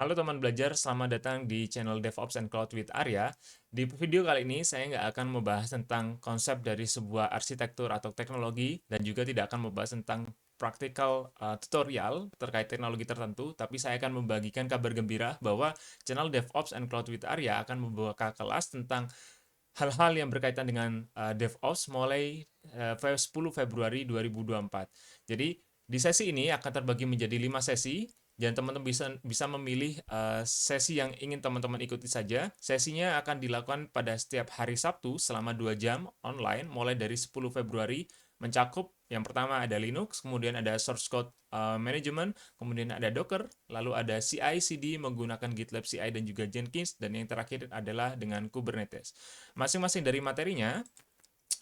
Halo teman belajar, selamat datang di channel DevOps and Cloud with Arya. Di video kali ini saya nggak akan membahas tentang konsep dari sebuah arsitektur atau teknologi dan juga tidak akan membahas tentang practical tutorial terkait teknologi tertentu, tapi saya akan membagikan kabar gembira bahwa channel DevOps and Cloud with Arya akan membuka kelas tentang hal-hal yang berkaitan dengan DevOps mulai 10 Februari 2024. Jadi di sesi ini akan terbagi menjadi 5 sesi dan teman-teman bisa memilih sesi yang ingin teman-teman ikuti saja. Sesinya akan dilakukan pada setiap hari Sabtu selama 2 jam online mulai dari 10 Februari, mencakup yang pertama ada Linux, kemudian ada source code management, kemudian ada Docker, lalu ada CI/CD menggunakan GitLab CI dan juga Jenkins, dan yang terakhir adalah dengan Kubernetes. Masing-masing dari materinya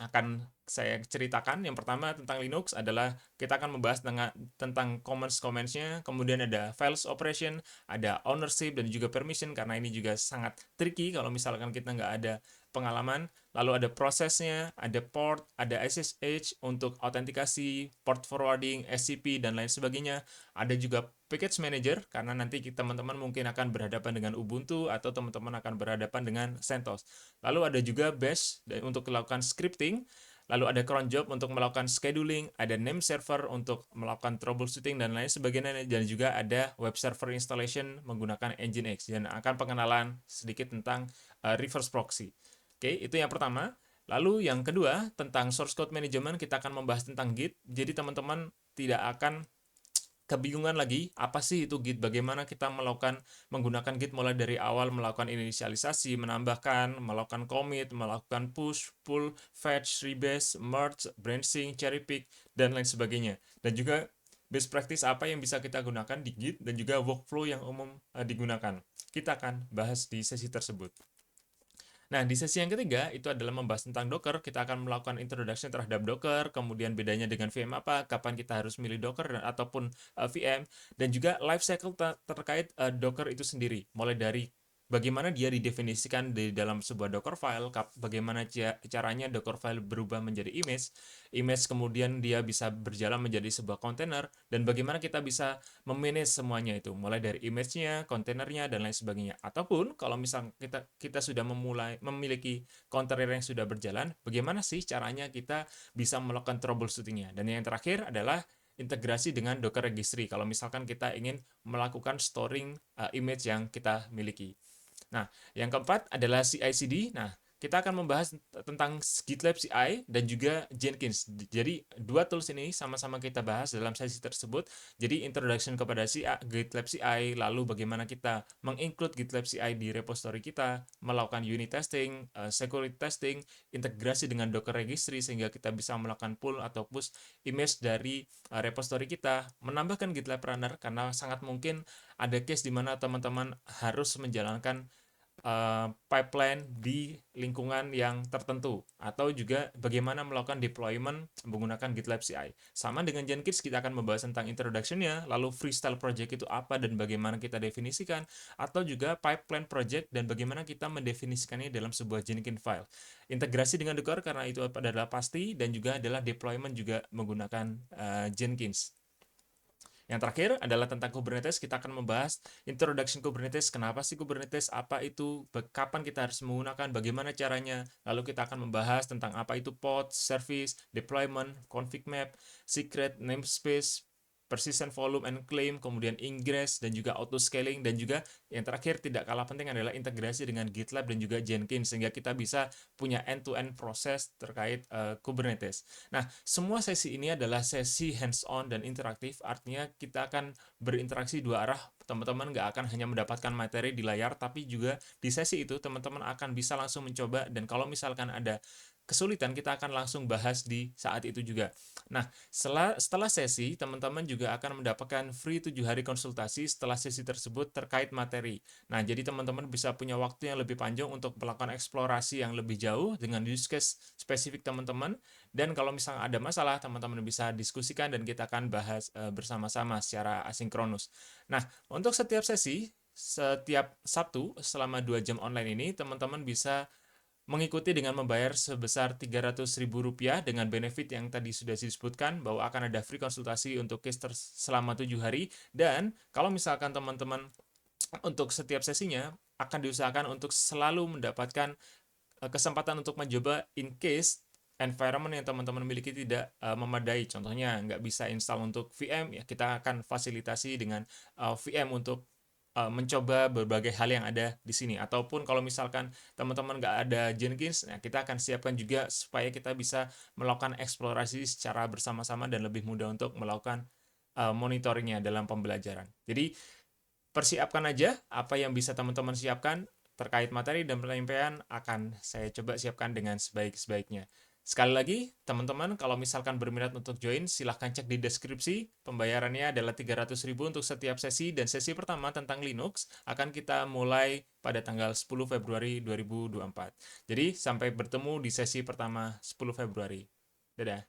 akan saya ceritakan. Yang pertama tentang Linux adalah kita akan membahas tentang commands-nya, kemudian ada files operation, ada ownership dan juga permission, karena ini juga sangat tricky kalau misalkan kita nggak ada pengalaman. Lalu ada prosesnya, ada port, ada SSH untuk autentikasi, port forwarding, SCP, dan lain sebagainya. Ada juga package manager, karena nanti teman-teman mungkin akan berhadapan dengan Ubuntu atau teman-teman akan berhadapan dengan CentOS. Lalu ada juga Bash untuk melakukan scripting. Lalu ada cron job untuk melakukan scheduling, ada name server untuk melakukan troubleshooting dan lain sebagainya, dan juga ada web server installation menggunakan Nginx, dan akan pengenalan sedikit tentang reverse proxy. Oke, itu yang pertama. Lalu yang kedua, tentang source code management, kita akan membahas tentang Git. Jadi teman-teman tidak akan kebingungan lagi, apa sih itu Git, bagaimana kita menggunakan Git mulai dari awal, melakukan inisialisasi, menambahkan, melakukan commit, melakukan push, pull, fetch, rebase, merge, branching, cherry pick, dan lain sebagainya. Dan juga best practice apa yang bisa kita gunakan di Git, dan juga workflow yang umum digunakan. Kita akan bahas di sesi tersebut. Nah, di sesi yang ketiga itu adalah membahas tentang Docker. Kita akan melakukan introduction terhadap Docker, kemudian bedanya dengan VM apa, kapan kita harus milih Docker ataupun VM, dan juga life cycle terkait Docker itu sendiri. Mulai dari bagaimana dia didefinisikan di dalam sebuah Docker file, bagaimana caranya Docker file berubah menjadi image kemudian dia bisa berjalan menjadi sebuah kontainer, dan bagaimana kita bisa memanage semuanya itu, mulai dari image-nya, kontainernya, dan lain sebagainya. Ataupun kalau misal kita sudah memiliki kontainer yang sudah berjalan, bagaimana sih caranya kita bisa melakukan troubleshooting-nya. Dan yang terakhir adalah integrasi dengan Docker Registry kalau misalkan kita ingin melakukan storing image yang kita miliki. Nah, yang keempat adalah CI/CD. Nah, kita akan membahas tentang GitLab CI dan juga Jenkins. Jadi, dua tools ini sama-sama kita bahas dalam sesi tersebut. Jadi, introduction kepada GitLab CI, lalu bagaimana kita menginclude GitLab CI di repository kita, melakukan unit testing, security testing, integrasi dengan Docker Registry sehingga kita bisa melakukan pull atau push image dari repository kita, menambahkan GitLab Runner karena sangat mungkin ada case di mana teman-teman harus menjalankan pipeline di lingkungan yang tertentu, atau juga bagaimana melakukan deployment menggunakan GitLab CI. Sama dengan Jenkins, kita akan membahas tentang introduction-nya, lalu freestyle project itu apa dan bagaimana kita definisikan, atau juga pipeline project dan bagaimana kita mendefinisikannya dalam sebuah Jenkins file. Integrasi dengan Docker karena itu adalah pasti, dan juga adalah deployment juga menggunakan Jenkins. Yang terakhir adalah tentang Kubernetes. Kita akan membahas introduction Kubernetes. Kenapa sih Kubernetes? Apa itu? Kapan kita harus menggunakan? Bagaimana caranya? Lalu kita akan membahas tentang apa itu pod, service, deployment, config map, secret, namespace, persistent volume and claim, kemudian ingress, dan juga auto scaling, dan juga yang terakhir tidak kalah penting adalah integrasi dengan GitLab dan juga Jenkins sehingga kita bisa punya end-to-end proses terkait Kubernetes. Nah, semua sesi ini adalah sesi hands-on dan interaktif, artinya kita akan berinteraksi dua arah. Teman-teman nggak akan hanya mendapatkan materi di layar, tapi juga di sesi itu teman-teman akan bisa langsung mencoba, dan kalau misalkan ada kesulitan, kita akan langsung bahas di saat itu juga. Nah, setelah sesi, teman-teman juga akan mendapatkan free 7 hari konsultasi setelah sesi tersebut terkait materi. Nah, jadi teman-teman bisa punya waktu yang lebih panjang untuk melakukan eksplorasi yang lebih jauh dengan use case spesifik teman-teman. Dan kalau misalnya ada masalah, teman-teman bisa diskusikan dan kita akan bahas bersama-sama secara asinkronus. Nah, untuk setiap sesi, setiap Sabtu selama 2 jam online ini, teman-teman bisa mengikuti dengan membayar sebesar Rp300.000 dengan benefit yang tadi sudah disebutkan bahwa akan ada free konsultasi untuk case selama 7 hari. Dan kalau misalkan teman-teman untuk setiap sesinya akan diusahakan untuk selalu mendapatkan kesempatan untuk mencoba in case environment yang teman-teman miliki tidak memadai. Contohnya nggak bisa install untuk VM, ya kita akan fasilitasi dengan VM untuk mencoba berbagai hal yang ada di sini. Ataupun kalau misalkan teman-teman nggak ada Jenkins, nah kita akan siapkan juga supaya kita bisa melakukan eksplorasi secara bersama-sama dan lebih mudah untuk melakukan monitoringnya dalam pembelajaran. Jadi persiapkan aja apa yang bisa teman-teman siapkan terkait materi dan penyampaian akan saya coba siapkan dengan sebaik-sebaiknya. Sekali lagi, teman-teman kalau misalkan berminat untuk join, silahkan cek di deskripsi. Pembayarannya adalah 300.000 untuk setiap sesi, dan sesi pertama tentang Linux akan kita mulai pada tanggal 10 Februari 2024. Jadi, sampai bertemu di sesi pertama 10 Februari. Dadah.